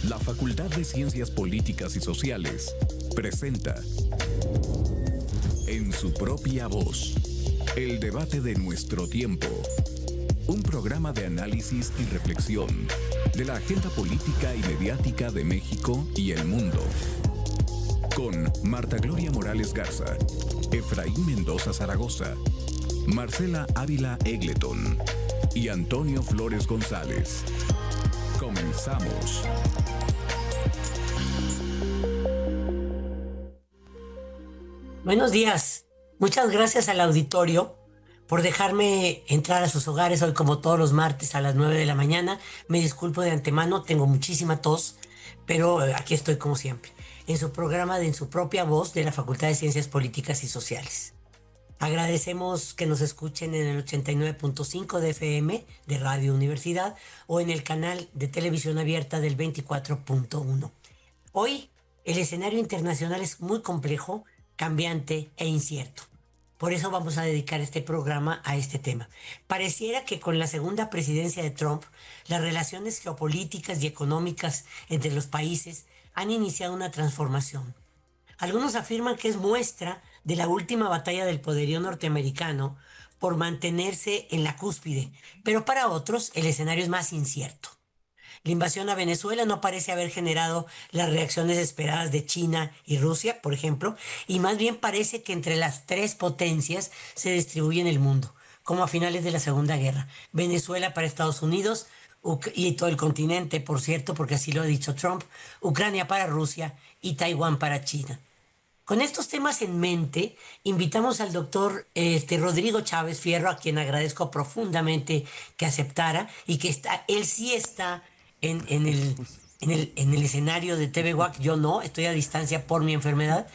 La Facultad de Ciencias Políticas y Sociales presenta En su propia voz, el debate de nuestro tiempo. Un programa de análisis y reflexión de la agenda política y mediática de México y el mundo. Con Marta Gloria Morales Garza, Efraín Mendoza Zaragoza, Marcela Ávila Egleton y Antonio Flores González. Comenzamos. Buenos días. Muchas gracias al auditorio por dejarme entrar a sus hogares hoy como todos los martes a las 9 de la mañana. Me disculpo de antemano, tengo muchísima tos, pero aquí estoy como siempre, en su programa de En su propia voz de la Facultad de Ciencias Políticas y Sociales. Agradecemos que nos escuchen en el 89.5 de FM de Radio Universidad o en el canal de televisión abierta del 24.1. Hoy el escenario internacional es muy complejo, cambiante e incierto. Por eso vamos a dedicar este programa a este tema. Pareciera que con la segunda presidencia de Trump, las relaciones geopolíticas y económicas entre los países han iniciado una transformación. Algunos afirman que es muestra de la última batalla del poderío norteamericano por mantenerse en la cúspide, pero para otros el escenario es más incierto. La invasión a Venezuela no parece haber generado las reacciones esperadas de China y Rusia, por ejemplo, y más bien parece que entre las tres potencias se distribuye en el mundo, como a finales de la Segunda Guerra. Venezuela para Estados Unidos y todo el continente, por cierto, porque así lo ha dicho Trump, Ucrania para Rusia y Taiwán para China. Con estos temas en mente, invitamos al doctor Rodrigo Chávez Fierro, a quien agradezco profundamente que aceptara y que él sí está en el escenario de TV WAC, yo no, estoy a distancia por mi enfermedad.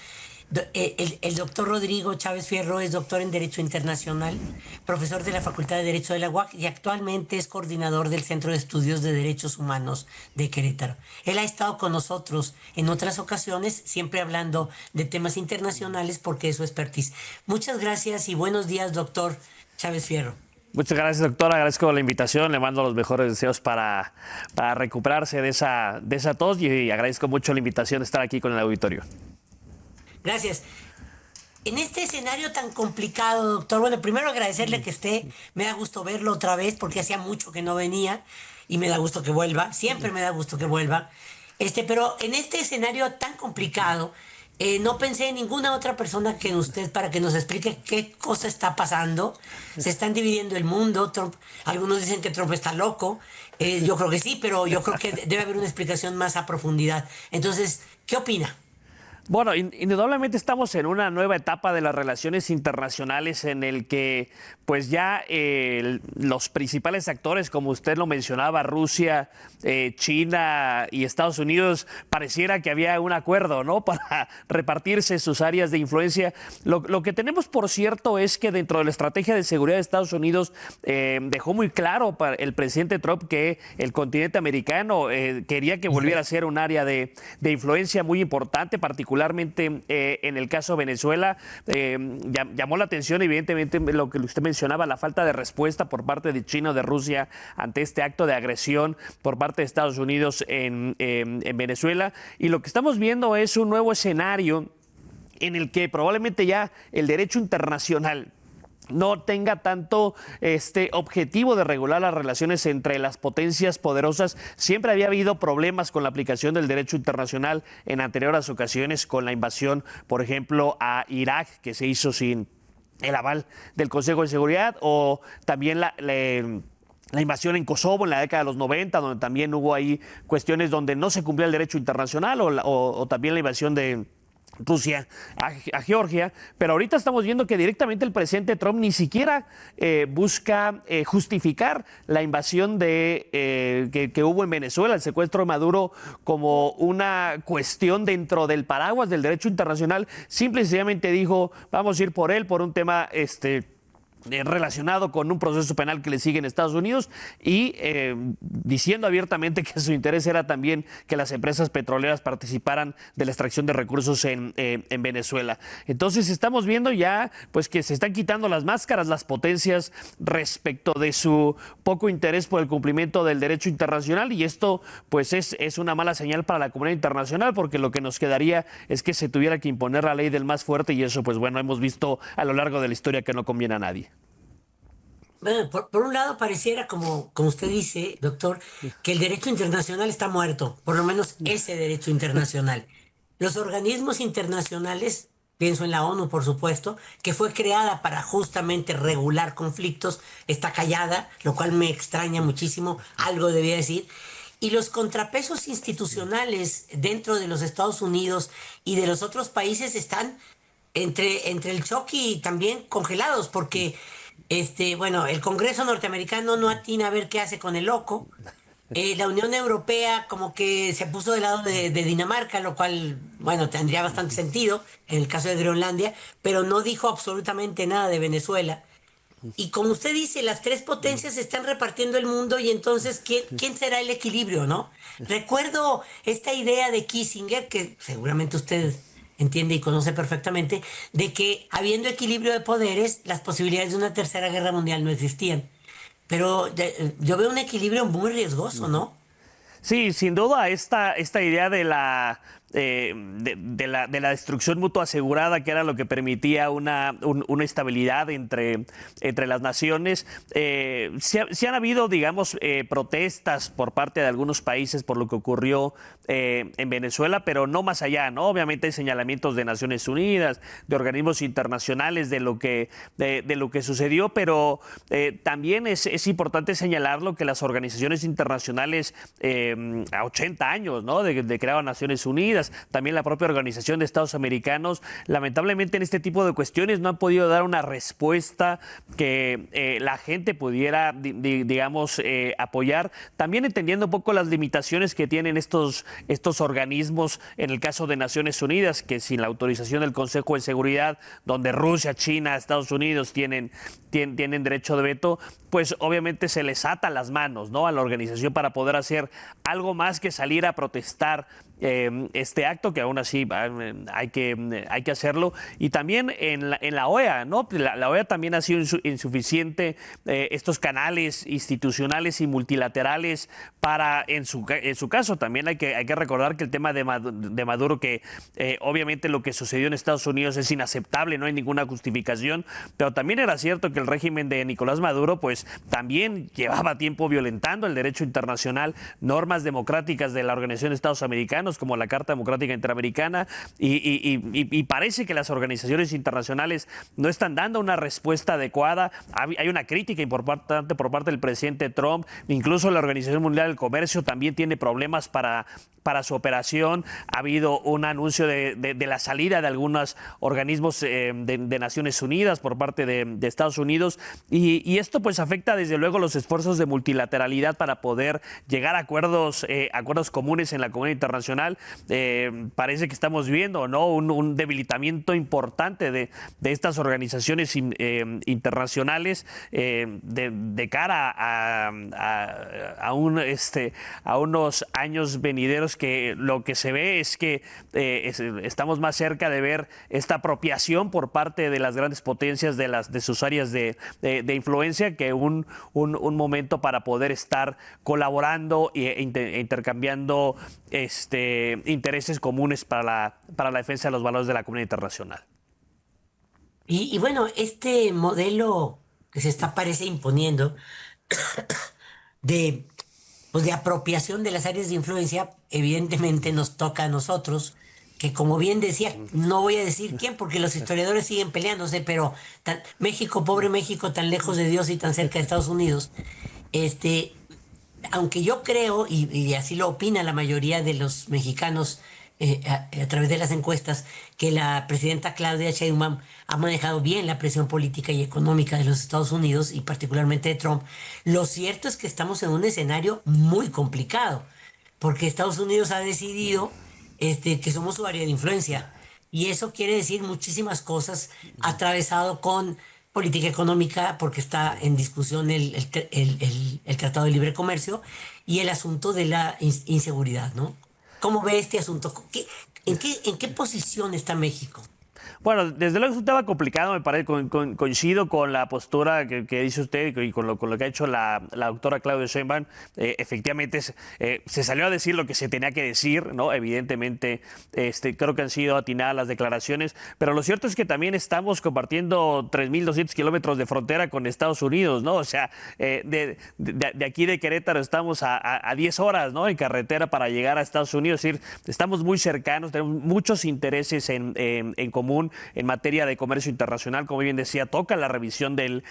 El doctor Rodrigo Chávez Fierro es doctor en Derecho Internacional, profesor de la Facultad de Derecho de la UAC y actualmente es coordinador del Centro de Estudios de Derechos Humanos de Querétaro. Él ha estado con nosotros en otras ocasiones, siempre hablando de temas internacionales porque es su expertise. Muchas gracias y buenos días, doctor Chávez Fierro. Muchas gracias, doctora. Agradezco la invitación. Le mando los mejores deseos para recuperarse de esa tos y agradezco mucho la invitación de estar aquí con el auditorio. Gracias. En este escenario tan complicado, doctor, bueno, primero agradecerle que esté. Me da gusto verlo otra vez porque hacía mucho que no venía y me da gusto que vuelva. Siempre me da gusto que vuelva. Pero en este escenario tan complicado, no pensé en ninguna otra persona que en usted para que nos explique qué cosa está pasando. Se están dividiendo el mundo. Trump, algunos dicen que Trump está loco. Yo creo que sí, pero yo creo que debe haber una explicación más a profundidad. Entonces, ¿qué opina? Bueno, indudablemente estamos en una nueva etapa de las relaciones internacionales en el que pues ya los principales actores, como usted lo mencionaba, Rusia, China y Estados Unidos, pareciera que había un acuerdo, ¿no?, para repartirse sus áreas de influencia. Lo que tenemos, por cierto, es que dentro de la estrategia de seguridad de Estados Unidos dejó muy claro para el presidente Trump que el continente americano quería que volviera a ser un área de influencia muy importante, particularmente en el caso de Venezuela. Llamó la atención, evidentemente, lo que usted mencionaba, la falta de respuesta por parte de China o de Rusia ante este acto de agresión por parte de Estados Unidos en Venezuela. Y lo que estamos viendo es un nuevo escenario en el que probablemente ya el derecho internacional no tenga tanto objetivo de regular las relaciones entre las potencias poderosas. Siempre había habido problemas con la aplicación del derecho internacional en anteriores ocasiones, con la invasión, por ejemplo, a Irak, que se hizo sin el aval del Consejo de Seguridad, o también la invasión en Kosovo en la década de los 90, donde también hubo ahí cuestiones donde no se cumplía el derecho internacional, o también la invasión de Rusia a Georgia. Pero ahorita estamos viendo que directamente el presidente Trump ni siquiera busca justificar la invasión que hubo en Venezuela, el secuestro de Maduro, como una cuestión dentro del paraguas del derecho internacional. Simple y sencillamente dijo, vamos a ir por él por un tema relacionado con un proceso penal que le sigue en Estados Unidos y diciendo abiertamente que su interés era también que las empresas petroleras participaran de la extracción de recursos en Venezuela. Entonces estamos viendo ya pues que se están quitando las máscaras las potencias respecto de su poco interés por el cumplimiento del derecho internacional, y esto pues es una mala señal para la comunidad internacional, porque lo que nos quedaría es que se tuviera que imponer la ley del más fuerte, y eso pues bueno, hemos visto a lo largo de la historia que no conviene a nadie. Bueno, por un lado pareciera, como usted dice, doctor, que el derecho internacional está muerto, por lo menos ese derecho internacional. Los organismos internacionales, pienso en la ONU, por supuesto, que fue creada para justamente regular conflictos, está callada, lo cual me extraña muchísimo, algo debía decir. Y los contrapesos institucionales dentro de los Estados Unidos y de los otros países están entre el choque y también congelados, porque bueno, el Congreso norteamericano no atina a ver qué hace con el loco. La Unión Europea como que se puso del lado de Dinamarca, lo cual, bueno, tendría bastante sentido en el caso de Groenlandia, pero no dijo absolutamente nada de Venezuela. Y como usted dice, las tres potencias están repartiendo el mundo, y entonces, ¿quién será el equilibrio, no? Recuerdo esta idea de Kissinger, que seguramente usted entiende y conoce perfectamente, de que habiendo equilibrio de poderes, las posibilidades de una tercera guerra mundial no existían. Pero yo veo un equilibrio muy riesgoso, ¿no? Sí, sin duda esta idea de la destrucción mutua asegurada, que era lo que permitía una estabilidad entre las naciones. Sí han habido, digamos, protestas por parte de algunos países por lo que ocurrió en Venezuela, pero no más allá, ¿no? Obviamente hay señalamientos de Naciones Unidas, de organismos internacionales de lo que sucedió, pero también es importante señalarlo que las organizaciones internacionales a 80 años, ¿no? de crear Naciones Unidas, también la propia Organización de Estados Americanos, lamentablemente en este tipo de cuestiones no han podido dar una respuesta que la gente pudiera, digamos, apoyar, también entendiendo un poco las limitaciones que tienen estos organismos. En el caso de Naciones Unidas, que sin la autorización del Consejo de Seguridad, donde Rusia, China, Estados Unidos tienen derecho de veto, pues obviamente se les ata las manos, ¿no?, a la organización para poder hacer algo más que salir a protestar este acto, que aún así hay que hacerlo. Y también en la OEA, ¿no? La OEA también ha sido insuficiente, estos canales institucionales y multilaterales para, en su caso, también hay que recordar que el tema de Maduro, que obviamente lo que sucedió en Estados Unidos es inaceptable, no hay ninguna justificación, pero también era cierto que el régimen de Nicolás Maduro pues también llevaba tiempo violentando el derecho internacional, normas democráticas de la Organización de Estados Americanos, como la Carta Democrática Interamericana, y parece que las organizaciones internacionales no están dando una respuesta adecuada. Hay una crítica importante por parte del presidente Trump, incluso la Organización Mundial del Comercio también tiene problemas para su operación. Ha habido un anuncio de la salida de algunos organismos de Naciones Unidas por parte de Estados Unidos, y esto pues afecta desde luego los esfuerzos de multilateralidad para poder llegar a acuerdos comunes en la comunidad internacional. Parece que estamos viendo, ¿no?, un debilitamiento importante de estas organizaciones internacionales de cara a unos años venideros, que lo que se ve es que estamos más cerca de ver esta apropiación por parte de las grandes potencias de sus áreas de influencia, que un momento para poder estar colaborando e intercambiando intereses comunes para la defensa de los valores de la comunidad internacional. Y bueno, este modelo que parece imponiendo de, pues de apropiación de las áreas de influencia, evidentemente nos toca a nosotros, que como bien decía, no voy a decir quién, porque los historiadores siguen peleándose, pero México, pobre México, tan lejos de Dios y tan cerca de Estados Unidos, aunque yo creo, y así lo opina la mayoría de los mexicanos a través de las encuestas, que la presidenta Claudia Sheinbaum ha manejado bien la presión política y económica de los Estados Unidos y particularmente de Trump, lo cierto es que estamos en un escenario muy complicado, porque Estados Unidos ha decidido que somos su área de influencia, y eso quiere decir muchísimas cosas, atravesado con política económica, porque está en discusión el Tratado de Libre Comercio y el asunto de la inseguridad, ¿no? ¿Cómo ve este asunto? En qué posición está México? Bueno, desde luego es un tema complicado, me parece, coincido con la postura que dice usted y con lo que ha hecho la doctora Claudia Sheinbaum. Efectivamente, se salió a decir lo que se tenía que decir, ¿no? Evidentemente, creo que han sido atinadas las declaraciones, pero lo cierto es que también estamos compartiendo 3.200 kilómetros de frontera con Estados Unidos, ¿no? O sea, de aquí de Querétaro estamos a 10 horas, ¿no? En carretera para llegar a Estados Unidos, es decir, estamos muy cercanos, tenemos muchos intereses en común en materia de comercio internacional. Como bien decía, toca la revisión del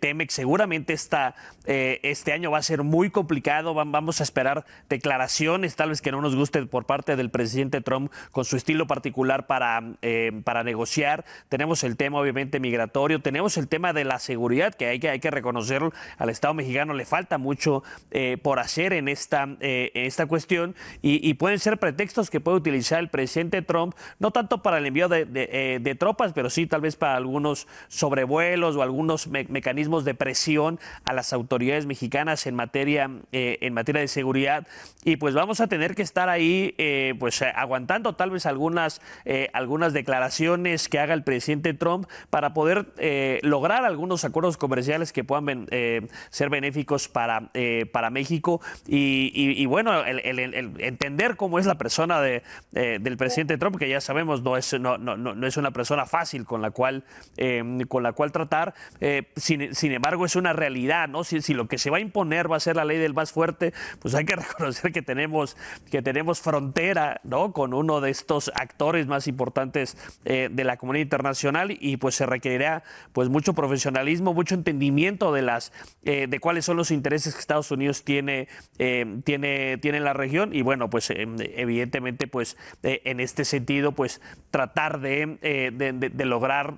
TEMEC. Seguramente este año va a ser muy complicado. Vamos a esperar declaraciones, tal vez que no nos guste por parte del presidente Trump, con su estilo particular para negociar. Tenemos el tema, obviamente, migratorio. Tenemos el tema de la seguridad, que hay que reconocerlo. Al Estado mexicano le falta mucho por hacer en esta cuestión. Y pueden ser pretextos que puede utilizar el presidente Trump, no tanto para el envío de tropas, pero sí tal vez para algunos sobrevuelos o algunos mecanismos de presión a las autoridades mexicanas en materia de seguridad. Y pues vamos a tener que estar ahí aguantando tal vez algunas declaraciones que haga el presidente Trump para poder lograr algunos acuerdos comerciales que puedan ser benéficos para México. Y bueno, el entender cómo es la persona del presidente Trump, que ya sabemos no es una persona fácil con la cual tratar. Sin embargo, es una realidad, ¿no? Si lo que se va a imponer va a ser la ley del más fuerte, pues hay que reconocer que tenemos frontera, ¿no? Con uno de estos actores más importantes de la comunidad internacional, y pues se requerirá pues mucho profesionalismo, mucho entendimiento de cuáles son los intereses que Estados Unidos tiene en la región. Y bueno, pues evidentemente pues en este sentido pues tratar de lograr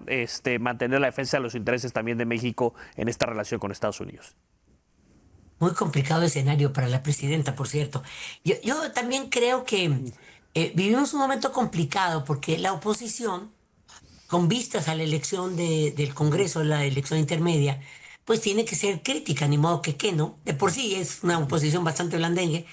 mantener la defensa de los intereses también de México en esta relación con Estados Unidos. Muy complicado escenario para la presidenta, por cierto. Yo también creo que vivimos un momento complicado porque la oposición, con vistas a la elección del Congreso, la elección intermedia, pues tiene que ser crítica, ni modo que no. De por sí es una oposición bastante blandengue.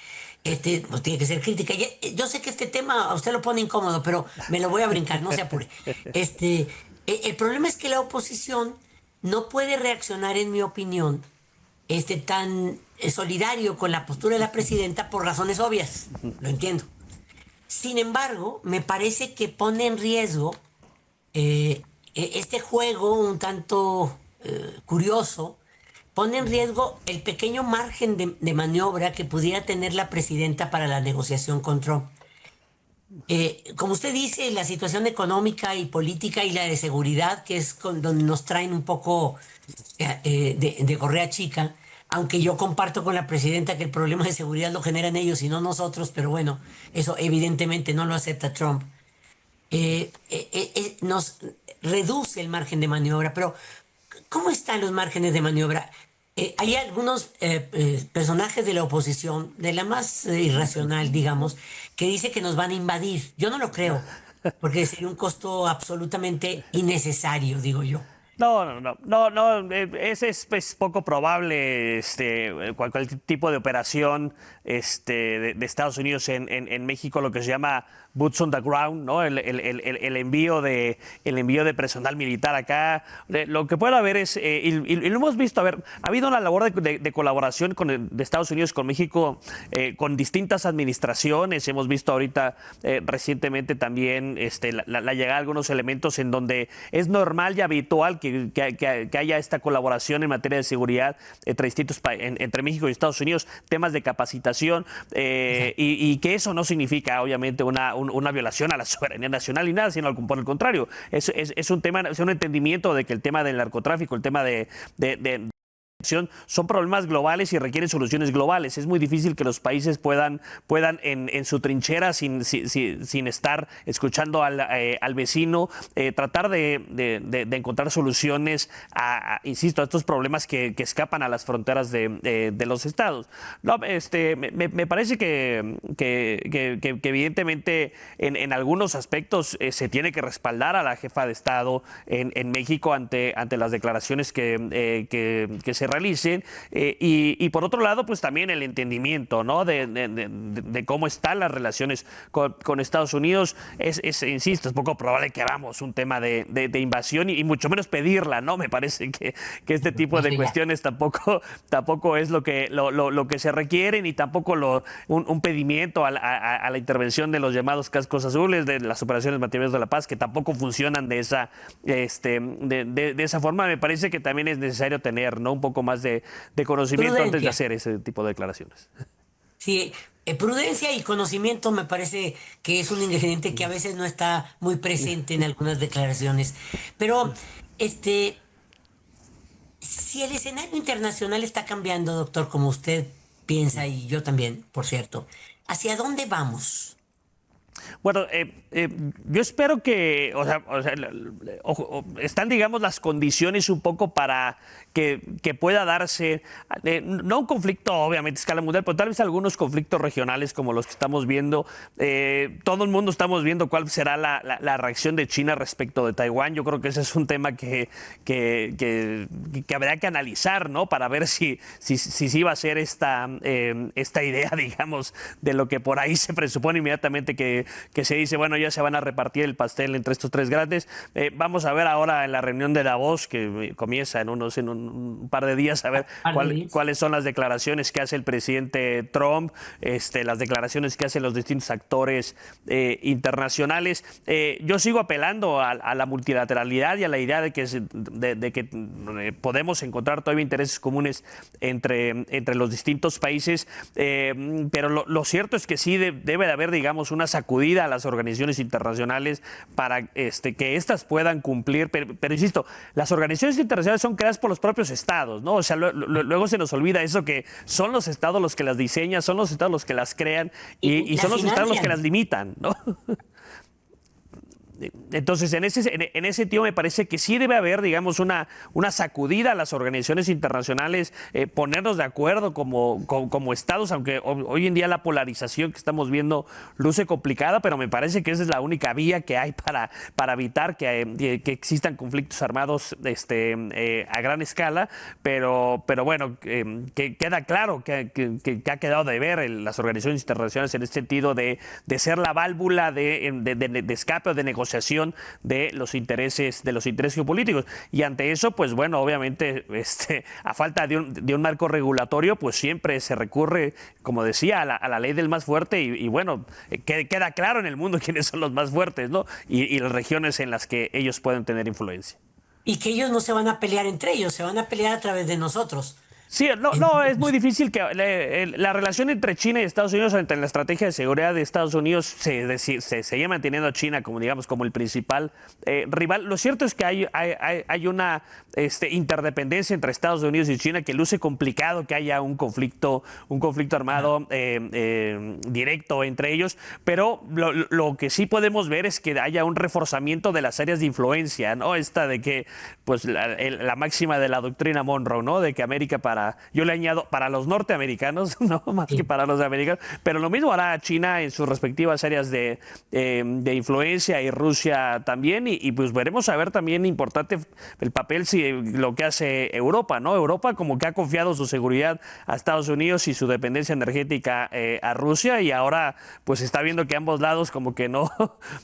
Pues tiene que ser crítica. Yo sé que este tema a usted lo pone incómodo, pero me lo voy a brincar, no se apure. El problema es que la oposición no puede reaccionar, en mi opinión, tan solidario con la postura de la presidenta por razones obvias. Lo entiendo. Sin embargo, me parece que pone en riesgo este juego un tanto curioso, pone en riesgo el pequeño margen de maniobra que pudiera tener la presidenta para la negociación con Trump. Como usted dice, la situación económica y política y la de seguridad, que es donde nos traen un poco de correa chica, aunque yo comparto con la presidenta que el problema de seguridad lo generan ellos y no nosotros, pero bueno, eso evidentemente no lo acepta Trump. Nos reduce el margen de maniobra, pero ¿cómo están los márgenes de maniobra? Hay algunos personajes de la oposición, de la más irracional, digamos, que dice que nos van a invadir. Yo no lo creo, porque sería un costo absolutamente innecesario, digo yo. No, es poco probable cualquier tipo de operación de Estados Unidos en México, lo que se llama boots on the ground, ¿no? El envío de personal militar acá. Lo que puede haber es, y lo hemos visto, ha habido una labor de colaboración de Estados Unidos con México, con distintas administraciones. Hemos visto ahorita recientemente también la llegada de algunos elementos en donde es normal y habitual que haya esta colaboración en materia de seguridad entre México y Estados Unidos, temas de capacitación, y que eso no significa obviamente una violación a la soberanía nacional ni nada, sino por el contrario, es un entendimiento de que el tema del narcotráfico, el tema de son problemas globales y requieren soluciones globales. Es muy difícil que los países puedan en su trinchera, sin estar escuchando al vecino, tratar de encontrar soluciones insisto, a estos problemas que escapan a las fronteras de los estados. No, me parece que evidentemente en algunos aspectos se tiene que respaldar a la jefa de Estado en México ante las declaraciones que se realicen, y por otro lado pues también el entendimiento, ¿no? de cómo están las relaciones con Estados Unidos. Insisto, es poco probable que hagamos un tema de invasión y mucho menos pedirla, ¿no? Me parece que este tipo de cuestiones tampoco es lo que se requiere, ni tampoco un pedimiento a la intervención de los llamados cascos azules, de las operaciones materiales de la paz, que tampoco funcionan de esa forma. Me parece que también es necesario tener, ¿no?, un poco más de conocimiento antes de hacer ese tipo de declaraciones. Sí, prudencia y conocimiento me parece que es un ingrediente que a veces no está muy presente en algunas declaraciones. Pero, si el escenario internacional está cambiando, doctor, como usted piensa y yo también, por cierto, ¿hacia dónde vamos? Bueno, yo espero que, están, digamos, las condiciones un poco para que pueda darse, no un conflicto obviamente a escala mundial, pero tal vez algunos conflictos regionales como los que estamos viendo. Todo el mundo estamos viendo cuál será la reacción de China respecto de Taiwán. Yo creo que ese es un tema que habría que analizar, ¿no?, para ver si va a ser esta idea, digamos, de lo que por ahí se presupone inmediatamente que se dice, bueno, ya se van a repartir el pastel entre estos tres grandes. Vamos a ver ahora en la reunión de Davos, que comienza en un par de días, a ver cuáles son las declaraciones que hace el presidente Trump, las declaraciones que hacen los distintos actores internacionales. Yo sigo apelando a la multilateralidad y a la idea de que podemos encontrar todavía intereses comunes entre los distintos países, pero lo cierto es que sí debe de haber, digamos, una sacudida a las organizaciones internacionales para que éstas puedan cumplir, pero insisto, las organizaciones internacionales son creadas por los propios estados, ¿no? O sea, luego se nos olvida eso, que son los estados los que las diseñan, son los estados los que las crean y son los estados los que las limitan, ¿no? Entonces, en ese sentido, me parece que sí debe haber, digamos, una sacudida a las organizaciones internacionales, ponernos de acuerdo como estados, aunque hoy en día la polarización que estamos viendo luce complicada, pero me parece que esa es la única vía que hay para evitar que existan conflictos armados a gran escala. Pero bueno, que queda claro que ha quedado de ver las organizaciones internacionales en el sentido de ser la válvula de escape o de negociación de los intereses geopolíticos. Y ante eso, pues bueno, obviamente, a falta de un marco regulatorio, pues siempre se recurre, como decía, a la ley del más fuerte, y bueno, queda claro en el mundo quiénes son los más fuertes, ¿no? Y las regiones en las que ellos pueden tener influencia. Y que ellos no se van a pelear entre ellos, se van a pelear a través de nosotros. Sí, no, es muy difícil que la relación entre China y Estados Unidos, entre la estrategia de seguridad de Estados Unidos, se sigue manteniendo a China como, digamos, como el principal rival. Lo cierto es que hay una interdependencia entre Estados Unidos y China que luce complicado que haya un conflicto armado directo entre ellos, pero lo que sí podemos ver es que haya un reforzamiento de las áreas de influencia, ¿no? De que, pues, la máxima de la doctrina Monroe, ¿no? De que América yo le añado para los norteamericanos, no más que para los americanos, pero lo mismo hará China en sus respectivas áreas de influencia, y Rusia también, y pues veremos a ver también importante el papel, si lo que hace Europa, ¿no? Europa como que ha confiado su seguridad a Estados Unidos y su dependencia energética a Rusia, y ahora pues está viendo que ambos lados como que no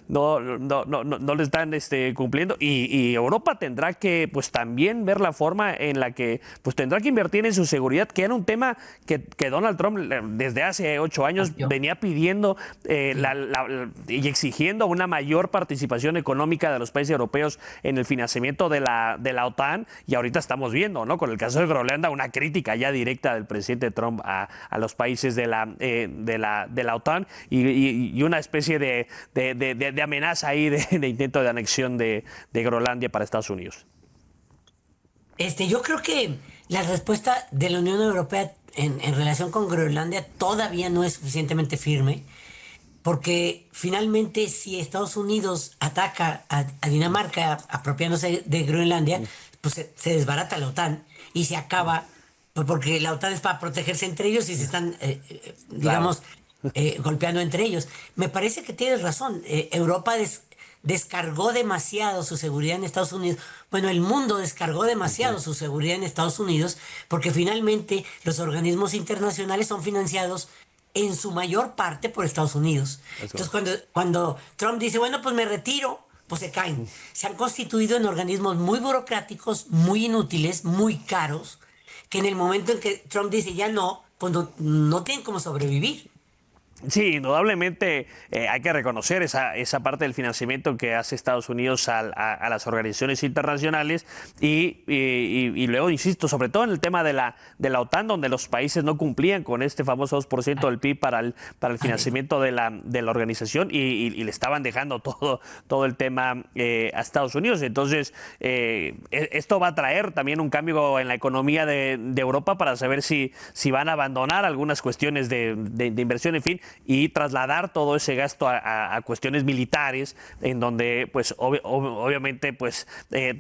le están cumpliendo, y Europa tendrá que pues también ver la forma en la que pues tendrá que invertir en su seguridad, que era un tema que Donald Trump desde hace 8 años venía pidiendo y exigiendo una mayor participación económica de los países europeos en el financiamiento de la OTAN, y ahorita estamos viendo, ¿no?, con el caso de Groenlandia, una crítica ya directa del presidente Trump a los países de la OTAN, y una especie de amenaza ahí de intento de anexión de Groenlandia para Estados Unidos. Yo creo que la respuesta de la Unión Europea en relación con Groenlandia todavía no es suficientemente firme, porque finalmente si Estados Unidos ataca a Dinamarca apropiándose de Groenlandia, pues se desbarata la OTAN y se acaba, pues porque la OTAN es para protegerse entre ellos y se están, digamos, golpeando entre ellos. Me parece que tienes razón. Europa descargó demasiado su seguridad en Estados Unidos. Bueno, el mundo descargó demasiado su seguridad en Estados Unidos porque finalmente los organismos internacionales son financiados en su mayor parte por Estados Unidos. Entonces, cuando Trump dice, bueno, pues me retiro, pues se caen. Se han constituido en organismos muy burocráticos, muy inútiles, muy caros, que en el momento en que Trump dice ya no, pues no tienen cómo sobrevivir. Sí, indudablemente hay que reconocer esa parte del financiamiento que hace Estados Unidos a las organizaciones internacionales y luego, insisto, sobre todo en el tema de la OTAN, donde los países no cumplían con este famoso 2% del PIB para el financiamiento de la organización y le estaban dejando todo el tema a Estados Unidos. Entonces, esto va a traer también un cambio en la economía de Europa para saber si van a abandonar algunas cuestiones de inversión, en fin, y trasladar todo ese gasto a cuestiones militares, en donde pues obviamente pues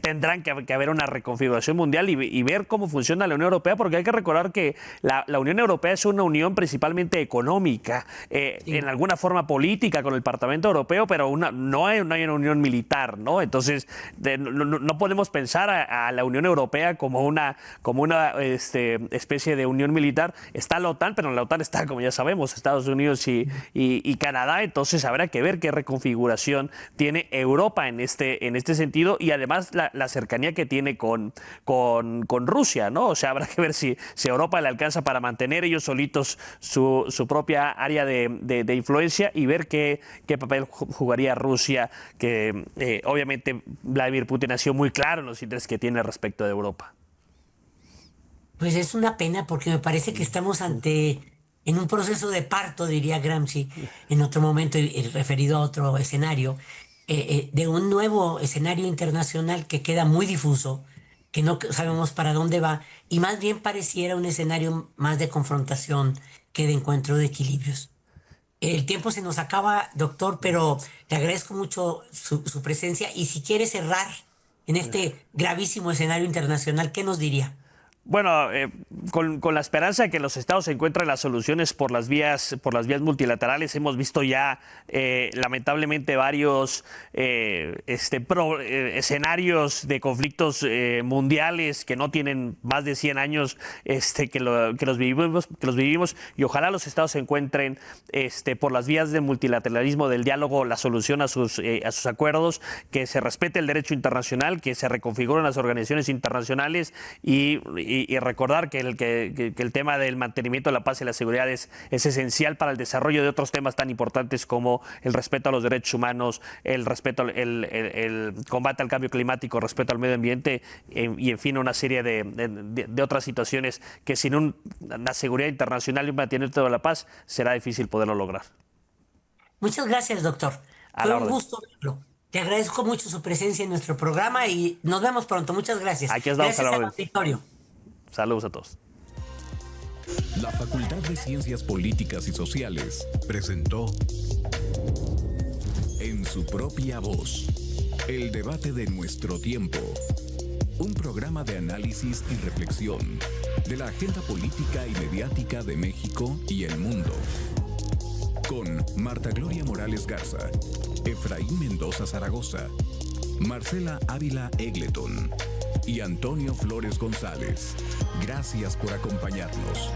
tendrán que haber una reconfiguración mundial y ver cómo funciona la Unión Europea, porque hay que recordar que la Unión Europea es una unión principalmente económica, sí, en alguna forma política con el Parlamento Europeo, pero no hay una unión militar, ¿no? Entonces no podemos pensar a la Unión Europea como una especie de unión militar. Está la OTAN, pero en la OTAN está, como ya sabemos, Estados Unidos y Canadá. Entonces habrá que ver qué reconfiguración tiene Europa en este sentido, y además la cercanía que tiene con Rusia, ¿no? O sea, habrá que ver si Europa le alcanza para mantener ellos solitos su propia área de influencia y ver qué papel jugaría Rusia, que obviamente Vladimir Putin ha sido muy claro en los intereses que tiene respecto de Europa. Pues es una pena porque me parece que estamos en un proceso de parto, diría Gramsci, en otro momento y referido a otro escenario, de un nuevo escenario internacional que queda muy difuso, que no sabemos para dónde va, y más bien pareciera un escenario más de confrontación que de encuentro de equilibrios. El tiempo se nos acaba, doctor, pero le agradezco mucho su presencia, y si quiere cerrar en este gravísimo escenario internacional, ¿qué nos diría? Bueno, con la esperanza de que los estados encuentren las soluciones por las vías multilaterales. Hemos visto ya lamentablemente varios escenarios de conflictos mundiales que no tienen más de 100 años que los vivimos, y ojalá los estados encuentren por las vías del multilateralismo, del diálogo, la solución a sus acuerdos, que se respete el derecho internacional, que se reconfiguren las organizaciones internacionales y recordar que el tema del mantenimiento de la paz y la seguridad es esencial para el desarrollo de otros temas tan importantes como el respeto a los derechos humanos, el respeto, el combate al cambio climático, el respeto al medio ambiente y, en fin, una serie de otras situaciones que sin una seguridad internacional y un mantenimiento de la paz será difícil poderlo lograr. Muchas gracias, doctor. Fue un gusto verlo. Te agradezco mucho su presencia en nuestro programa y nos vemos pronto. Muchas gracias. Aquí estamos. Gracias al auditorio. Saludos a todos. La Facultad de Ciencias Políticas y Sociales presentó En su propia voz, el debate de nuestro tiempo. Un programa de análisis y reflexión de la agenda política y mediática de México y el mundo. Con Marta Gloria Morales Garza, Efraín Mendoza Zaragoza, Marcela Ávila Egleton y Antonio Flores González. Gracias por acompañarnos.